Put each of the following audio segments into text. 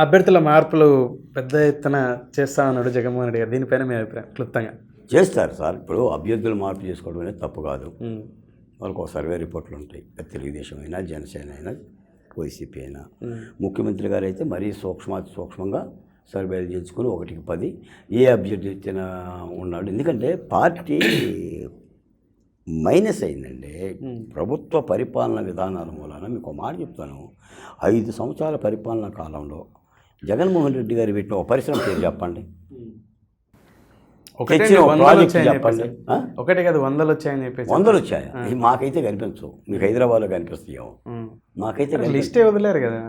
అభ్యర్థుల మార్పులు పెద్ద ఎత్తున చేస్తామన్నాడు జగన్మోహన్ రెడ్డి గారు. దీనిపైన మీ అభిప్రాయం క్లుప్తంగా? చేస్తారు సార్. ఇప్పుడు అభ్యర్థులు మార్పు చేసుకోవడం అనేది తప్పు కాదు. వాళ్ళకు ఒక సర్వే రిపోర్ట్లు ఉంటాయి. తెలుగుదేశం అయినా, జనసేన అయినా, వైసీపీ అయినా. ముఖ్యమంత్రి గారు అయితే మరీ సూక్ష్మంగా సర్వేలు చేసుకుని 1కి 10 ఏ అభ్యర్థి ఇచ్చినా ఉన్నాడు. ఎందుకంటే పార్టీ మైనస్ అయిందండి. ప్రభుత్వ పరిపాలన విధానాల మూలన మీకు ఒక మాట చెప్తాను. 5 సంవత్సరాల పరిపాలనా కాలంలో జగన్మోహన్ రెడ్డి గారు పెట్టిన ఒక పరిశ్రమ పేరు చెప్పండి. ఒకటే కాదు 100 వచ్చాయని చెప్పేసి. 100 వచ్చాయి. మాకైతే కనిపించవు. మీకు హైదరాబాద్లో కనిపిస్తాయేమో. మాకైతే లిస్టే వదిలేరు కదా.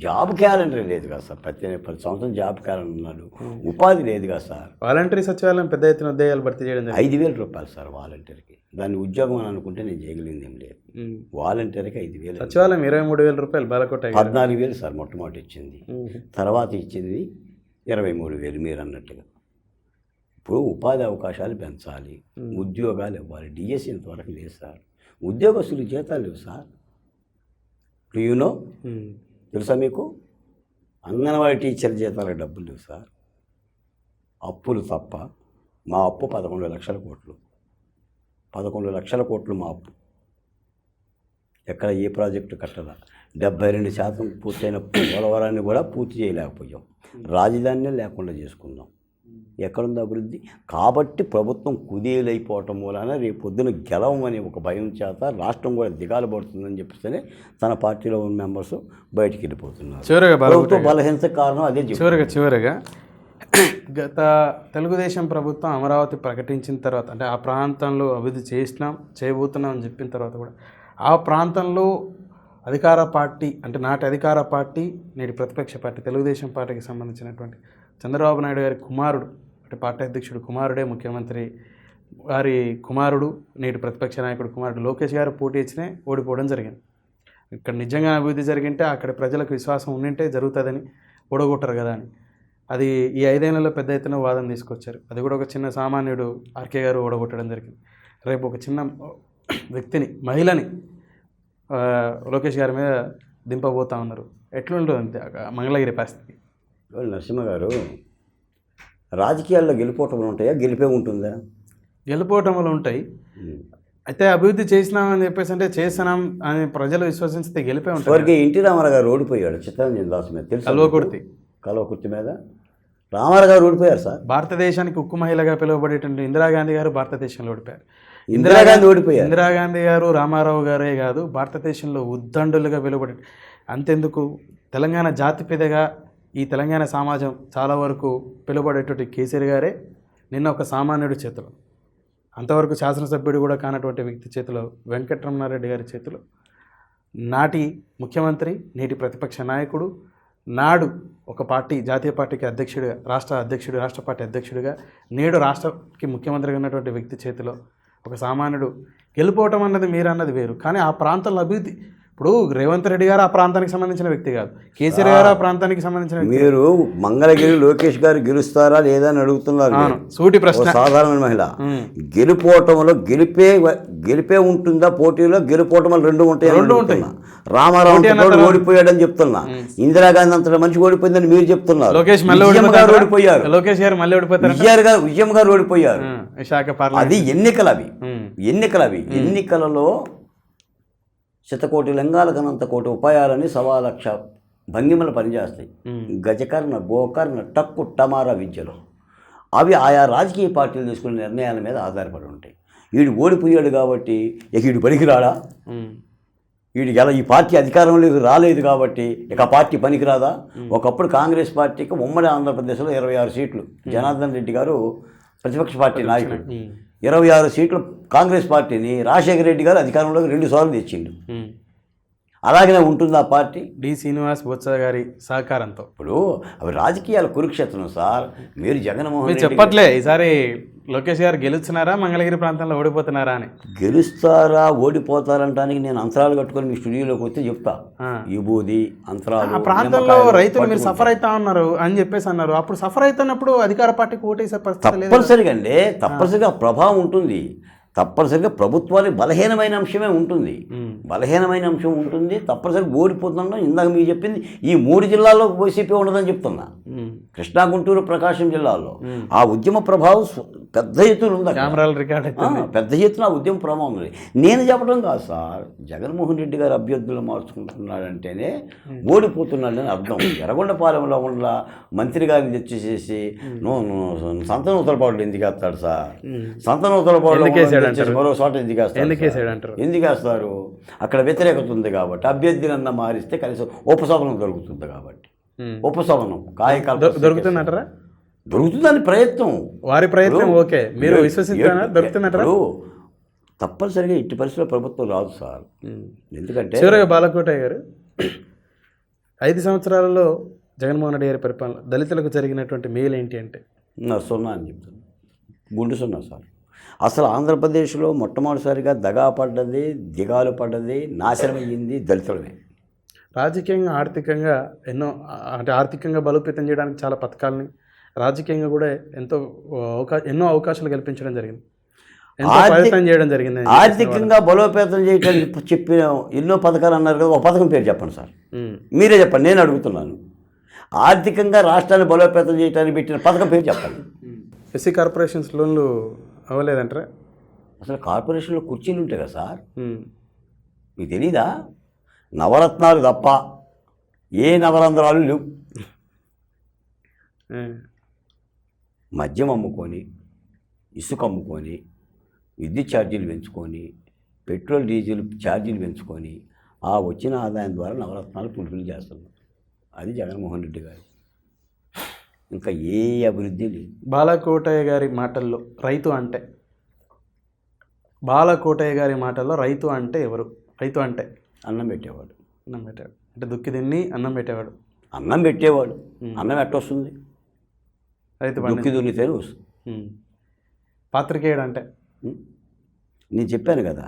జాబ్ క్యాలెండర్ లేదు కదా సార్. ప్రతి సంవత్సరం జాబ్ క్యాలెండర్ ఉన్నాడు. ఉపాధి లేదు కదా సార్. వాలంటరీ సచివాలయం పెద్ద ఎత్తున ఉద్యోగాలు భర్తీ చేయడం 5,000 రూపాయలు సార్ వాలంటీర్కి. దాన్ని ఉద్యోగం అని అనుకుంటే నేను చేయగలిగింది ఏం లేదు. వాలంటీర్కి 5,000. సచివాలయం 23,000 రూపాయలు బాలకోట 14,000 సార్ మొట్టమొదటి ఇచ్చింది. తర్వాత ఇచ్చింది 23,000 మీరు అన్నట్టుగా. ఇప్పుడు ఉపాధి అవకాశాలు పెంచాలి, ఉద్యోగాలు ఇవ్వాలి. డిఎస్సి ఇంతవరకు లేదు సార్. ఉద్యోగస్తులు జీతాలు లేవు సార్. యూనో తెలుసా మీకు? అంగన్వాడీ టీచర్ జీతాలకు డబ్బులు లేవు సార్. అప్పులు తప్ప. మా అప్పు 11 లక్షల కోట్లు. 11 లక్షల కోట్లు మా అప్పు. ఎక్కడ ఏ ప్రాజెక్టు కట్టదా. 72% పూర్తయిన పోలవరాన్ని కూడా పూర్తి చేయలేకపోయాం. రాజధానినే లేకుండా చేసుకున్నాం. ఎక్కడుంది అభివృద్ధి? కాబట్టి ప్రభుత్వం కుదేలైపోవటం మూలన రేపు పొద్దున గెలవమనే ఒక భయం చేత రాష్ట్రం కూడా దిగాలు పడుతుందని చెప్పిస్తేనే తన పార్టీలో ఉన్న మెంబర్స్ బయటికి వెళ్ళిపోతున్నారు. ప్రభుత్వ బలహీనత కారణం అదే. చివరగా గత తెలుగుదేశం ప్రభుత్వం అమరావతి ప్రకటించిన తర్వాత, అంటే ఆ ప్రాంతంలో అభివృద్ధి చేయబోతున్నాం అని చెప్పిన తర్వాత కూడా ఆ ప్రాంతంలో అధికార పార్టీ, అంటే నాటి అధికార పార్టీ నేటి ప్రతిపక్ష పార్టీ తెలుగుదేశం పార్టీకి సంబంధించినటువంటి చంద్రబాబు నాయుడు గారి కుమారుడు, అంటే పార్టీ అధ్యక్షుడు కుమారుడే ముఖ్యమంత్రి గారి కుమారుడు, నేటి ప్రతిపక్ష నాయకుడు కుమారుడు లోకేష్ గారు పోటీ ఇచ్చినే ఓడిపోవడం జరిగింది. ఇక్కడ నిజంగా అభివృద్ధి జరిగింటే అక్కడ ప్రజలకు విశ్వాసం ఉండింటే జరుగుతుందని ఓడగొట్టరు కదా అని అది ఈ 5 ఏళ్లలో పెద్ద ఎత్తున వాదన తీసుకొచ్చారు. అది కూడా ఒక చిన్న సామాన్యుడు ఆర్కే గారు ఓడగొట్టడం జరిగింది. రేపు ఒక చిన్న వ్యక్తిని, మహిళని లోకేష్ గారి మీద దింపబోతా ఉన్నారు. ఎట్లుంటుంది మంగళగిరి పరిస్థితి? నరసింహ గారు, రాజకీయాల్లో గెలుపోవటములు ఉంటాయా? గెలిపే ఉంటుందా? గెలుపోవటములు ఉంటాయి. అయితే అభివృద్ధి చేసినామని చెప్పేసి అంటే చేస్తున్నాం అని ప్రజలు విశ్వసిస్తే గెలిపే ఉంటుంది. వారికి ఎన్టీ రామారావు గారు ఓడిపోయాడు చిత్తరంజన్ దాస్ మీద. తెలుసు? కల్వకుర్తి మీద రామారావు గారు ఓడిపోయారు సార్. భారతదేశానికి ఉక్కు మహిళగా పిలువబడేటువంటి ఇందిరాగాంధీ గారు భారతదేశంలో ఓడిపోయారు. ఇందిరాగాంధీ ఓడిపోయారు. ఇందిరాగాంధీ గారు, రామారావు గారే కాదు, భారతదేశంలో ఉద్దండులుగా పిలువబడే. అంతెందుకు, తెలంగాణ జాతిపిదగా ఈ తెలంగాణ సమాజం చాలా వరకు పిలువబడేటువంటి కేసీఆర్ గారే నిన్న ఒక సామాన్యుడి చేతిలో, అంతవరకు శాసనసభ్యుడు కూడా కానటువంటి వ్యక్తి చేతిలో, వెంకటరమణారెడ్డి గారి చేతిలో, నాటి ముఖ్యమంత్రి, నేటి ప్రతిపక్ష నాయకుడు, నాడు ఒక పార్టీ, జాతీయ పార్టీకి అధ్యక్షుడిగా, రాష్ట్ర పార్టీ అధ్యక్షుడిగా, నేడు రాష్ట్రకి ముఖ్యమంత్రిగా ఉన్నటువంటి వ్యక్తి చేతిలో ఒక సామాన్యుడు గెలుపోవటం అన్నది మీరు అన్నది వేరు. కానీ ఆ ప్రాంతంలో అభివృద్ధి, ఇప్పుడు రేవంత్ రెడ్డి గారు ఆ ప్రాంతానికి సంబంధించిన వ్యక్తి కాదు, కేసీఆర్ గారు ఆ ప్రాంతానికి సంబంధించిన వ్యక్తి. మీరు మంగళగిరి లోకేష్ గారు గెలుస్తారా లేదా అని అడుగుతున్నారు. సూటి ప్రశ్న. సాధారణ మహిళ గెలుపోవటంలో గెలిపే ఉంటుందా? పోటీలో గెలుపోవటం రెండు ఉంటాయి. రామారావు ఓడిపోయాడని చెప్తున్నా. ఇందిరాగాంధీ అంతటా మనిషి ఓడిపోయిందని మీరు చెప్తున్నారు. లోకేష్ ఓడిపోయారు. లోకేష్ గారు మళ్ళీ ఓడిపోతారు. విజయం గారు ఓడిపోయారు. అది ఎన్నికలవి. ఎన్నికలలో శతకోటి లింగాల కనంత కోటి ఉపాయాలని 1,00,000 భంగిమలు పనిచేస్తాయి. గజకర్ణ, గోకర్ణ, టక్కు, టమారా విద్యలు అవి ఆయా రాజకీయ పార్టీలు తీసుకునే నిర్ణయాల మీద ఆధారపడి ఉంటాయి. వీడు ఓడిపోయాడు కాబట్టి వీడు పనికిరాడా? వీడికి ఎలా ఈ పార్టీ అధికారంలోకి రాలేదు కాబట్టి ఇక ఆ పార్టీ పనికిరాదా? ఒకప్పుడు కాంగ్రెస్ పార్టీకి ఉమ్మడి ఆంధ్రప్రదేశ్లో 26 సీట్లు. జనార్దన్ రెడ్డి గారు ప్రతిపక్ష పార్టీ నాయకుడు. 26 సీట్లు కాంగ్రెస్ పార్టీని రాజశేఖర రెడ్డి గారు అధికారంలోకి 2 సార్లు తెచ్చిండు. అలాగనే ఉంటుంది ఆ పార్టీ. డి శ్రీనివాస్ బొత్స గారి సహకారంతో. ఇప్పుడు అవి రాజకీయాల కురుక్షేత్రం సార్. మీరు జగన్మోహన్ రెడ్డి చెప్పట్లే ఈసారి లోకేష్ గారు గెలుస్తున్నారా, మంగళగిరి ప్రాంతంలో ఓడిపోతున్నారా అని? గెలుస్తారా ఓడిపోతారంటానికి నేను అంతరాలు కట్టుకొని మీ స్టూడియోలోకి వస్తే చెప్తా. విభూది అంతరాలు. ఆ ప్రాంతంలో రైతులు మీరు సఫర్ అవుతా ఉన్నారు అని చెప్పేసి అన్నారు. అప్పుడు సఫర్ అవుతున్నప్పుడు అధికార పార్టీకి ఓటేసే పరిస్థితి తప్పనిసరిగా ప్రభావం ఉంటుంది. తప్పనిసరిగా ప్రభుత్వానికి బలహీనమైన అంశమే ఉంటుంది. బలహీనమైన అంశం ఉంటుంది, తప్పనిసరిగా ఓడిపోతుండం. ఇందాక మీకు చెప్పింది ఈ 3 జిల్లాల్లో వైసీపీ ఉండదని చెప్తున్నా. కృష్ణా, గుంటూరు, ప్రకాశం జిల్లాల్లో ఆ ఉద్యమ ప్రభావం పెద్ద ఎత్తున ఉంది. పెద్ద ఎత్తున ఆ ఉద్యమ ప్రభావం ఉంది. నేను చెప్పడం కాదు సార్, జగన్మోహన్ రెడ్డి గారు అభ్యర్థులు మార్చుకుంటున్నాడంటేనే ఓడిపోతున్నాడని అర్థం. ఎర్రగొండపాలెంలో ఉన్న మంత్రి గారిని తెచ్చేసేసి సంతాన ఉత్తరపాటు ఎందుకు వేస్తాడు సార్? సంతాన ఉత్తరపాటు మరో చోట ఎందుకు వేస్తారు? అక్కడ వ్యతిరేకత ఉంది కాబట్టి, అభ్యర్థినన్నా మారిస్తే కనీసం ఉపశమనం దొరుకుతుంది కాబట్టి. ఉపశమనం దొరుకుతుందంటారా? దొరుకుతుందని ప్రయత్నం, వారి ప్రయత్నం. ఓకే, మీరు విశ్వసిస్తారా? దొరుకుతుందంటారా? తప్పనిసరిగా ఇట్టి పరిస్థితుల్లో ప్రభుత్వం రాదు సార్. ఎందుకంటే చివరిగా బాలకోటయ్య గారు, 5 సంవత్సరాలలో జగన్మోహన్ రెడ్డి గారి పరిపాలన దళితులకు జరిగినటువంటి మేలు ఏంటి అంటే? సున్నా అని చెప్తాను, గుండు సున్నా సార్. అసలు ఆంధ్రప్రదేశ్లో మొట్టమొదటిసారిగా దగా పడ్డది, దిగాలు పడ్డది, నాశనం అయ్యింది దళితులమే. రాజకీయంగా, ఆర్థికంగా ఆర్థికంగా బలోపేతం చేయడానికి చాలా పథకాలని, రాజకీయంగా కూడా ఎన్నో అవకాశాలు కల్పించడం జరిగింది, ఎంతో ప్రయత్నం చేయడం జరిగింది. ఆర్థికంగా బలోపేతం చేయడానికి చెప్పిన ఎన్నో పథకాలు అన్నారు కదా, ఒక పథకం పేరు చెప్పండి సార్. మీరే చెప్పండి, నేను అడుగుతున్నాను. ఆర్థికంగా రాష్ట్రాన్ని బలోపేతం చేయడానికి పెట్టిన పథకం పేరు చెప్పండి. ఎస్సీ కార్పొరేషన్స్ లోన్లు అవ్వలేదంటారా? అసలు కార్పొరేషన్లో కుర్చీలు ఉంటాయి కదా సార్, మీకు తెలీదా? నవరత్నాలు తప్ప ఏ నవరంధ్రాలు లేవు. మద్యం అమ్ముకొని, ఇసుక అమ్ముకొని, విద్యుత్ ఛార్జీలు పెంచుకొని, పెట్రోల్ డీజిల్ ఛార్జీలు పెంచుకొని, ఆ వచ్చిన ఆదాయం ద్వారా నవరత్నాలు పులిపిలి చేస్తున్నారు. అది జగన్మోహన్ రెడ్డి గారు. ఇంకా ఏ అభివృద్ధి లేదు. బాలకోటయ్య గారి మాటల్లో రైతు అంటే, బాలకోటయ్య గారి మాటల్లో రైతు అంటే ఎవరు? రైతు అంటే అన్నం పెట్టేవాడు. అన్నం పెట్టేవాడు అంటే దుక్కి తిన్ని అన్నం పెట్టేవాడు. అన్నం పెట్టేవాడు. అన్నం ఎట్టొస్తుంది? రైతు దుక్కి దున్నితేనే వస్తుంది. పాత్రికేయుడు అంటే నేను చెప్పాను కదా,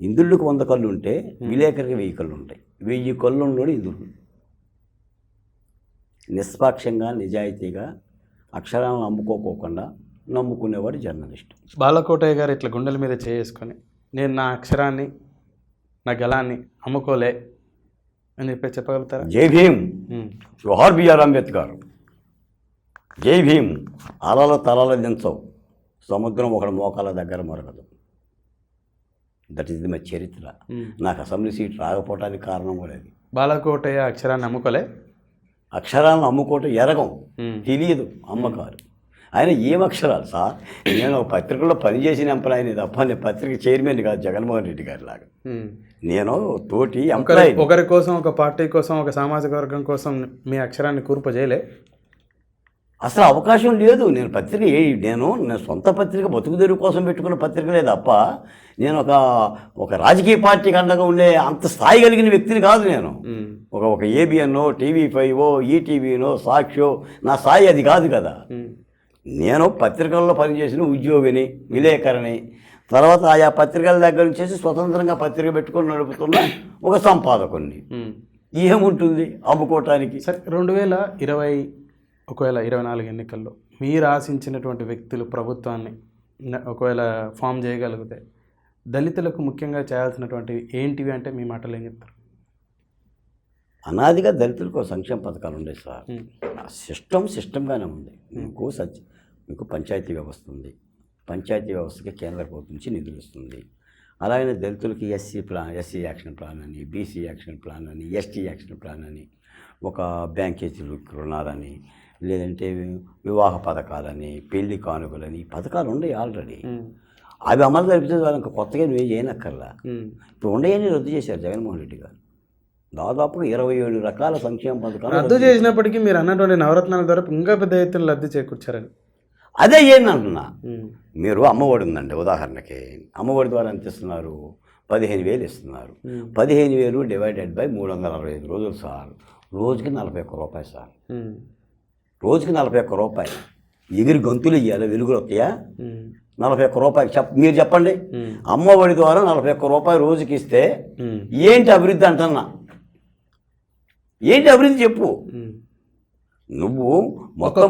ఇంద్రుడికి 100 కళ్ళు ఉంటే విలేకరికి 1000 కళ్ళు ఉంటాయి. 1000 కళ్ళు ఉన్నోడు ఇంద్రుడు. నిష్పాక్షంగా, నిజాయితీగా, అక్షరాలను అమ్ముకోకుండా నమ్ముకునేవాడు జర్నలిస్ట్. బాలకోటయ్య గారు ఇట్లా గుండెల మీద చేసుకొని, నేను నా అక్షరాన్ని, నా గలాన్ని అమ్ముకోలే అని చెప్పగలుగుతారా? జై భీమ్, జోహార్ బిఆర్ అంబేద్కర్, జై భీమ్. అలల తలల దించవు, సముద్రం ఒకటి మోకాల దగ్గర మరగదు. దట్ ఈస్ ది మై చరిత్ర. నాకు అసెంబ్లీ సీట్ రాకపోవడానికి కారణం కూడా అది. బాలకోటయ్య అక్షరాన్ని అమ్ముకోలే. అక్షరాలను అమ్ముకోవటం ఎరగం, తెలియదు అమ్మకాలు. ఆయన ఏం అక్షరాలు సార్? నేను ఒక పత్రికలో పనిచేసిన ఎంప్లాయీని తప్ప, నేను పత్రిక చైర్మన్ కాదు జగన్మోహన్ రెడ్డి గారి లాగా. నేను తోటి ఎంప్లాయీ. ఒకరి కోసం, ఒక పార్టీ కోసం, ఒక సామాజిక వర్గం కోసం మీ అక్షరాన్ని కూర్పు చేయలే. అసలు అవకాశం లేదు. నేను పత్రిక నేను సొంత పత్రిక బతుకు తెరువు కోసం పెట్టుకున్న పత్రికలే తప్ప, నేను ఒక రాజకీయ పార్టీకి అండగా ఉండే అంత స్థాయి కలిగిన వ్యక్తిని కాదు. నేను ఒక ఏబిఎన్నో, TV5, ఈటీవీనో, సాక్షో, నా స్థాయి అది కాదు కదా. నేను పత్రికల్లో పనిచేసిన ఉద్యోగిని, విలేకరిని. తర్వాత ఆయా పత్రికల దగ్గర నుంచి స్వతంత్రంగా పత్రిక పెట్టుకొని నడుపుతున్న ఒక సంపాదకుని. ఏముంటుంది అమ్ముకోవటానికి? సరే, 2020 ఒకవేళ 24 ఎన్నికల్లో మీరు ఆశించినటువంటి వ్యక్తులు ప్రభుత్వాన్ని ఒకవేళ ఫామ్ చేయగలిగితే దళితులకు ముఖ్యంగా చేయాల్సినటువంటివి ఏంటివి అంటే మీ మాటలు ఏం చెప్తారు? అనాదిగా దళితులకు సంక్షేమ పథకాలు ఉన్నాయి సార్. సిస్టమ్గానే ఉంది. మీకు పంచాయతీ వ్యవస్థ ఉంది. పంచాయతీ వ్యవస్థకి కేంద్ర ప్రభుత్వం నుంచి నిధులు ఇస్తుంది. అలాగే దళితులకి ఎస్సీ యాక్షన్ ప్లాన్ అని, బీసీ యాక్షన్ ప్లాన్ అని, ఎస్టీ యాక్షన్ ప్లాన్ అని, ఒక బ్యాంకేజీ రుణాలని, లేదంటే వివాహ పథకాలని, పెళ్లి కానుకలని పథకాలు ఉన్నాయి ఆల్రెడీ. అవి అమలు జరిపితే వాళ్ళకి కొత్తగా నువ్వు చేయనక్కర్లా. ఇప్పుడు ఉండేవన్నీ రద్దు చేశారు జగన్మోహన్ రెడ్డి గారు. దాదాపుగా 27 రకాల సంక్షేమ పథకాలు రద్దు చేసినప్పటికీ మీరు అన్నటువంటి నవరత్నాల ద్వారా ఇంకా పెద్ద ఎత్తున లబ్ధి చేకూర్చారని. అదే ఏంటి అంటున్నా. మీరు అమ్మఒడి ఉందండి, ఉదాహరణకి అమ్మఒడి ద్వారా ఎంత ఇస్తున్నారు? 15,000 ఇస్తున్నారు. 15,000 డివైడెడ్ బై 365 రోజులు సార్. రోజుకి 41 రూపాయలు సార్. రోజుకి 41 రూపాయలు. ఎగిరి గొంతులు ఇవ్వాలి, వెలుగులు వస్తాయా? 41 రూపాయలు మీరు చెప్పండి. అమ్మఒడి ద్వారా 41 రూపాయలు రోజుకి ఇస్తే ఏంటి అభివృద్ధి అంటున్నా? ఏంటి అభివృద్ధి చెప్పు. నువ్వు ఒక మొత్తం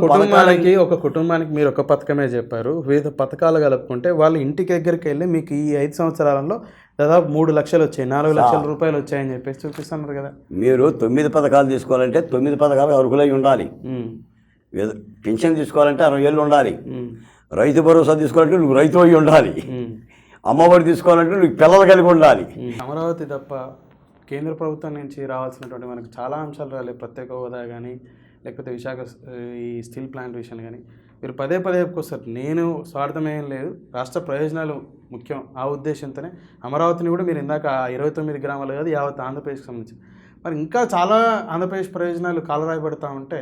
కుటుంబానికి మీరు ఒక పథకమే చెప్పారు. వివిధ పథకాలు కలుపుకుంటే వాళ్ళు ఇంటికి దగ్గరికి వెళ్ళి మీకు ఈ 5 సంవత్సరాలలో దాదాపు 3 లక్షలు వచ్చాయి, 4 లక్షల రూపాయలు వచ్చాయని చెప్పేసి చూపిస్తున్నారు కదా. మీరు 9 పథకాలు తీసుకోవాలంటే 9 పథకాలు అర్హులై ఉండాలి. పెన్షన్ తీసుకోవాలంటే 60 ఏళ్ళు ఉండాలి. రైతు భరోసా తీసుకోవాలంటే నువ్వు రైతు అయి ఉండాలి. అమ్మఒడి తీసుకోవాలంటే నువ్వు పిల్లలు కలిగి ఉండాలి. అమరావతి తప్ప కేంద్ర ప్రభుత్వం నుంచి రావాల్సినటువంటి మనకు చాలా అంశాలు రాలేదు. ప్రత్యేక హోదా కానీ లేకపోతే విశాఖ ఈ స్టీల్ ప్లాంట్ విషయాలు కానీ మీరు పదే చెప్పుకొస్తారు. నేను స్వార్థమేం లేదు, రాష్ట్ర ప్రయోజనాలు ముఖ్యం. ఆ ఉద్దేశంతోనే అమరావతిని కూడా మీరు ఇందాక 29 గ్రామాలు కాదు యావత్ ఆంధ్రప్రదేశ్కి సంబంధించి మరి ఇంకా చాలా ఆంధ్రప్రదేశ్ ప్రయోజనాలు కాలరాయబడతా ఉంటే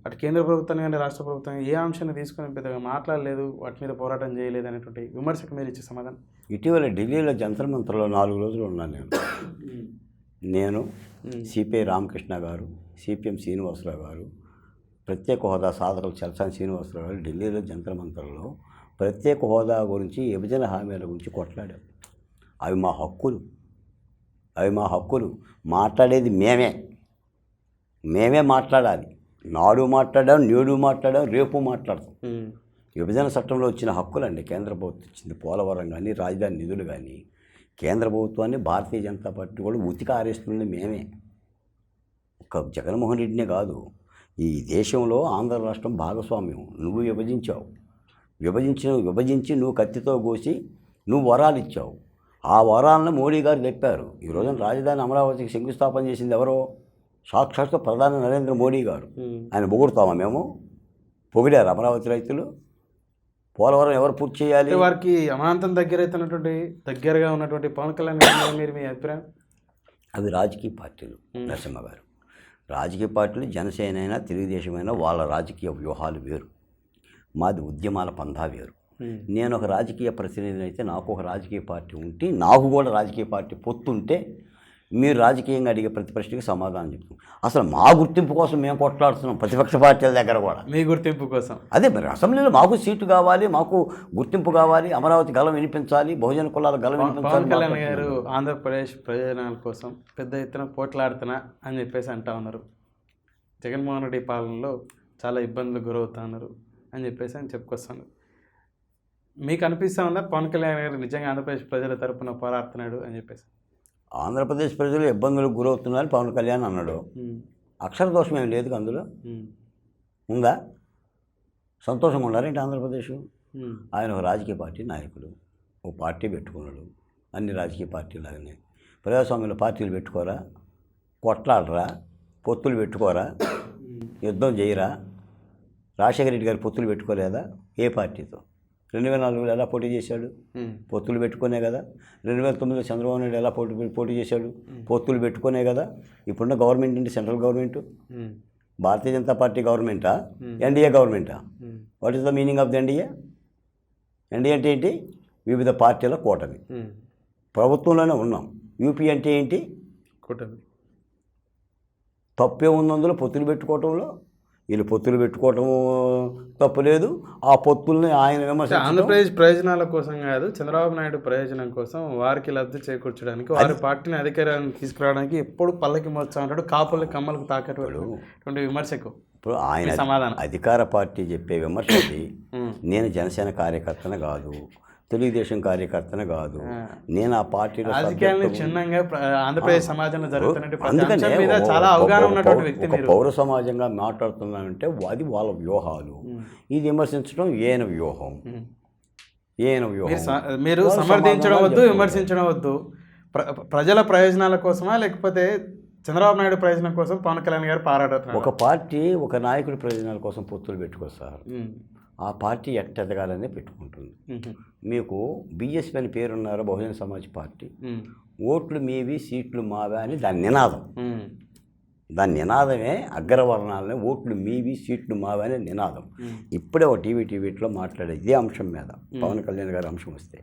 అటు కేంద్ర ప్రభుత్వం కానీ రాష్ట్ర ప్రభుత్వం ఏ అంశాన్ని తీసుకొని పెద్దగా మాట్లాడలేదు, వాటి మీద పోరాటం చేయలేదు అనేటువంటి విమర్శకు మీరు ఇచ్చే సమాధానం. ఇటీవల ఢిల్లీలో జంతర్ మంతర్లో 4 రోజులు ఉన్నాను నేను సిపిఐ రామకృష్ణ గారు, సిపిఎం శ్రీనివాసరావు గారు, ప్రత్యేక హోదా సాధకులు చలసాని శ్రీనివాసరావు గారు ఢిల్లీలో జంతర్ మంతర్లో ప్రత్యేక హోదా గురించి, విభజన హామీల గురించి కొట్లాడారు. అవి మా హక్కులు మాట్లాడేది మేమే మాట్లాడాలి. నాడు మాట్లాడాం, నేడు మాట్లాడాం, రేపు మాట్లాడతాం. విభజన చట్టంలో వచ్చిన హక్కులండి కేంద్ర ప్రభుత్వం ఇచ్చింది. పోలవరం కానీ రాజధాని నిధులు కానీ కేంద్ర ప్రభుత్వాన్ని భారతీయ జనతా పార్టీ కూడా ఉతికి ఆరేస్తుంది మేమే. ఒక జగన్మోహన్ రెడ్డినే కాదు, ఈ దేశంలో ఆంధ్ర రాష్ట్రం భాగస్వామ్యం. నువ్వు విభజించి నువ్వు కత్తితో కోసి నువ్వు వరాలు ఇచ్చావు. ఆ వరాలను మోడీ గారు చెప్పారు. ఈ రోజున రాజధాని అమరావతికి శంకుస్థాపన చేసింది ఎవరో? సాక్షాత్తు ప్రధాని నరేంద్ర మోడీ గారు. ఆయన పొగుడుతామా మేము? పొగిడారు అమరావతి రైతులు. పోలవరం ఎవరు పూర్తి చేయాలి? వారికి అమాంతం దగ్గరగా ఉన్నటువంటి పవన్ కళ్యాణ్ మీరు మీ అభిప్రాయం? అవి రాజకీయ పార్టీలు నరసింహ గారు. రాజకీయ పార్టీలు జనసేన అయినా తెలుగుదేశమైనా వాళ్ళ రాజకీయ వ్యూహాలు వేరు, మాది ఉద్యమాల పందా వేరు. నేను ఒక రాజకీయ ప్రతినిధిని అయితే నాకు ఒక రాజకీయ పార్టీ ఉంటే, నాకు కూడా రాజకీయ పార్టీ పొత్తుంటే మీరు రాజకీయంగా అడిగే ప్రతి ప్రశ్నకి సమాధానం చెప్తాం. అసలు మా గుర్తింపు కోసం మేము కొట్లాడుతున్నాం ప్రతిపక్ష పార్టీల దగ్గర కూడా. మీ గుర్తింపు కోసం అదే మరి అసెంబ్లీలో మాకు సీటు కావాలి, మాకు గుర్తింపు కావాలి, అమరావతి గలం వినిపించాలి, బహుజన కులాల గలం వినిపించాలి. పవన్ కళ్యాణ్ గారు ఆంధ్రప్రదేశ్ ప్రయోజనాల కోసం పెద్ద ఎత్తున పోట్లాడుతున్నా అని చెప్పేసి అంటా ఉన్నారు. జగన్మోహన్ రెడ్డి పాలనలో చాలా ఇబ్బందులు గురవుతున్నారు అని చెప్పేసి అని చెప్పుకొస్తున్నారు. మీకు అనిపిస్తూ ఉందా పవన్ కళ్యాణ్ గారు నిజంగా ఆంధ్రప్రదేశ్ ప్రజల తరపున పోరాడుతున్నాడు అని చెప్పేసి? ఆంధ్రప్రదేశ్ ప్రజలు ఇబ్బందులకు గురవుతున్నారని పవన్ కళ్యాణ్ అన్నాడు. అక్షర దోషం ఏం లేదు అందులో. ఉందా? సంతోషంగా ఉన్నారేంటి ఆంధ్రప్రదేశ్? ఆయన ఒక రాజకీయ పార్టీ నాయకుడు, ఒక పార్టీ పెట్టుకున్నాడు. అన్ని రాజకీయ పార్టీలాగానే ప్రజాస్వామ్యంలో పార్టీలు పెట్టుకోరా, కొట్లాడరా, పొత్తులు పెట్టుకోరా, యుద్ధం చేయరా? రాజశేఖర రెడ్డి గారు పొత్తులు పెట్టుకోలేదా ఏ పార్టీతో? 2004లో ఎలా పోటీ చేశాడు? పొత్తులు పెట్టుకునే కదా. 2009లో చంద్రబాబు నాయుడు ఎలా పోటీ చేశాడు? పొత్తులు పెట్టుకునే కదా. ఇప్పుడున్న గవర్నమెంట్ ఏంటి? Central government Bharatiya Janata party గవర్నమెంటా, ఎన్డీఏ గవర్నమెంటా? What is the meaning of the NDA? NDA అంటే ఏంటి? వివిధ పార్టీల కూటమి. ప్రభుత్వంలోనే ఉన్నాం. యూపీ అంటే ఏంటి? కూటమి. తప్పే ఉంది అందులో పొత్తులు పెట్టుకోవటంలో? వీళ్ళు పొత్తులు పెట్టుకోవటం తప్పులేదు. ఆ పొత్తుల్ని ఆయన విమర్శించడం ఆంధ్రప్రదేశ్ ప్రయోజనాల కోసం కాదు, చంద్రబాబు నాయుడు ప్రయోజనం కోసం, వారికి లబ్ధి చేకూర్చడానికి, వారి పార్టీని అధికారాన్ని తీసుకురావడానికి ఎప్పుడు పల్లకి మోస్తా ఉంటాడు. కాపుల్ని కమ్మలకు తాకటువంటి విమర్శకు ఇప్పుడు ఆయన సమాధానం. అధికార పార్టీ చెప్పే విమర్శకి నేను జనసేన కార్యకర్తను కాదు, తెలుగుదేశం కార్యకర్తను కాదు, నేను ఆ పార్టీలో ఆంధ్రప్రదేశ్ సమాజంలో పౌర సమాజంగా మాట్లాడుతున్నానంటే అది వాళ్ళ వ్యూహాలు. ఇది విమర్శించడం ఏన వ్యూహం? మీరు సమర్థించడం వద్దు, విమర్శించడం వద్దు. ప్రజల ప్రయోజనాల కోసమా లేకపోతే చంద్రబాబు నాయుడు ప్రయోజనం కోసం పవన్ కళ్యాణ్ గారు పోరాడుతున్నారు? ఒక పార్టీ ఒక నాయకుడి ప్రయోజనాల కోసం పొత్తులు పెట్టుకొస్తారు. ఆ పార్టీ ఎట్టెదగాలని పెట్టుకుంటుంది. మీకు బీఎస్పీ అని పేరున్నారు బహుజన సమాజ్ పార్టీ. ఓట్లు మీవి సీట్లు మావే అని దాని నినాదం. దాని నినాదమే అగ్రవర్ణాలనే ఓట్లు మీవి సీట్లు మావే అనే నినాదం. ఇప్పుడే ఒక టీవీలో మాట్లాడే ఇదే అంశం మీద పవన్ కళ్యాణ్ గారి అంశం వస్తే,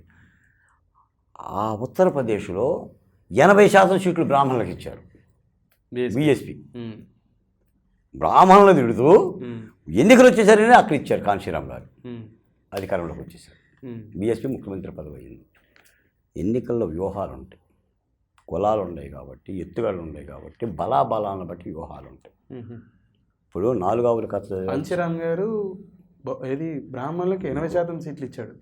ఆ ఉత్తరప్రదేశ్లో 80% సీట్లు బ్రాహ్మణులకు ఇచ్చారు బీఎస్పీ. బ్రాహ్మణులు తిడుతూ ఎన్నికలు వచ్చేసరికి అక్కడ ఇచ్చారు కాంశీరామ్ గారు, అధికారంలోకి వచ్చేసారు. బీఎస్పీ ముఖ్యమంత్రి పదవి అయింది. ఎన్నికల్లో వ్యూహాలు ఉంటాయి, కులాలు ఉన్నాయి కాబట్టి, ఎత్తుగడలు ఉన్నాయి కాబట్టి, బలాబలాలను బట్టి వ్యూహాలు ఉంటాయి. ఇప్పుడు 4 ఆవుల కథ పంచరామ్ గారు ఏది బ్రాహ్మణులకి 80% సీట్లు ఇచ్చాడు.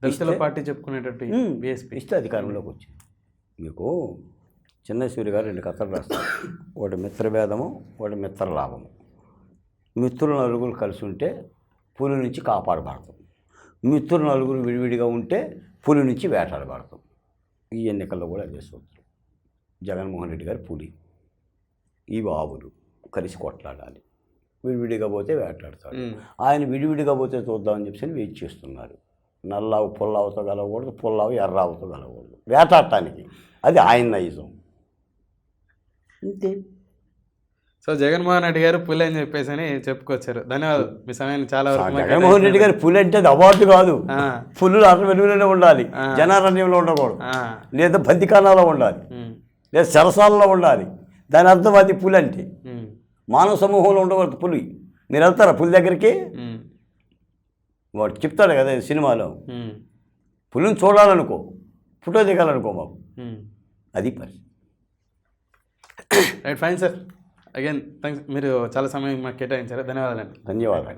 దళితుల పార్టీ చెప్పుకునేటట్టు బీఎస్పీ ఇస్తే అధికారంలోకి వచ్చింది. మీకు చిన్నసూరి గారు 2 కథలు రాస్తారు. ఒకటి మిత్రభేదము, ఒకటి మిత్రలాభము. మిత్రులు నలుగురు కలిసి ఉంటే పులి నుంచి కాపాడబడతాం, మిత్రులు నలుగురు విడివిడిగా ఉంటే పులి నుంచి వేటాడబడతాం. ఈ ఎన్నికల్లో కూడా అదే సూత్రం. జగన్మోహన్ రెడ్డి గారు పులి, ఈ ఆవులు కలిసి కొట్లాడాలి, విడివిడిగా పోతే వేటాడతాడు. ఆయన విడివిడిగా పోతే చూద్దామని చెప్పి వెయిట్ చేస్తున్నారు. నల్లావు పుల్లావుతో కలవకూడదు, పుల్లావు ఎర్రావుతో కలవకూడదు, వేటాడటానికి. అది ఆయన నైజం అంతే. సో జగన్మోహన్ రెడ్డి గారు పులి అని చెప్పేసి అని చెప్పుకొచ్చారు. ధన్యవాదాలు, మీ సమయాన్ని చాలా వరకు. జగన్మోహన్ రెడ్డి గారు పులి అంటే అది అవార్డు కాదు. పుల్లులు అట్లా వెలుగులోనే ఉండాలి, జనారణ్యంలో ఉండకూడదు, లేదా బందికానాలో ఉండాలి, లేదా సరసాలలో ఉండాలి. దాని అర్థం అది పులి అంటే. మానవ సమూహంలో ఉండకూడదు పులి. మీరు వెళ్తారా పులి దగ్గరికి? వాడు చెప్తాడు కదా సినిమాలో, పులిని చూడాలనుకో, ఫోటో దిగాలనుకో మాకు, అది పరిస్థితి. Right, fine sir. Again thanks, మీరు చాలా సమయం మాకు కేటాయించారు. ధన్యవాదాలండి. ధన్యవాదాలు.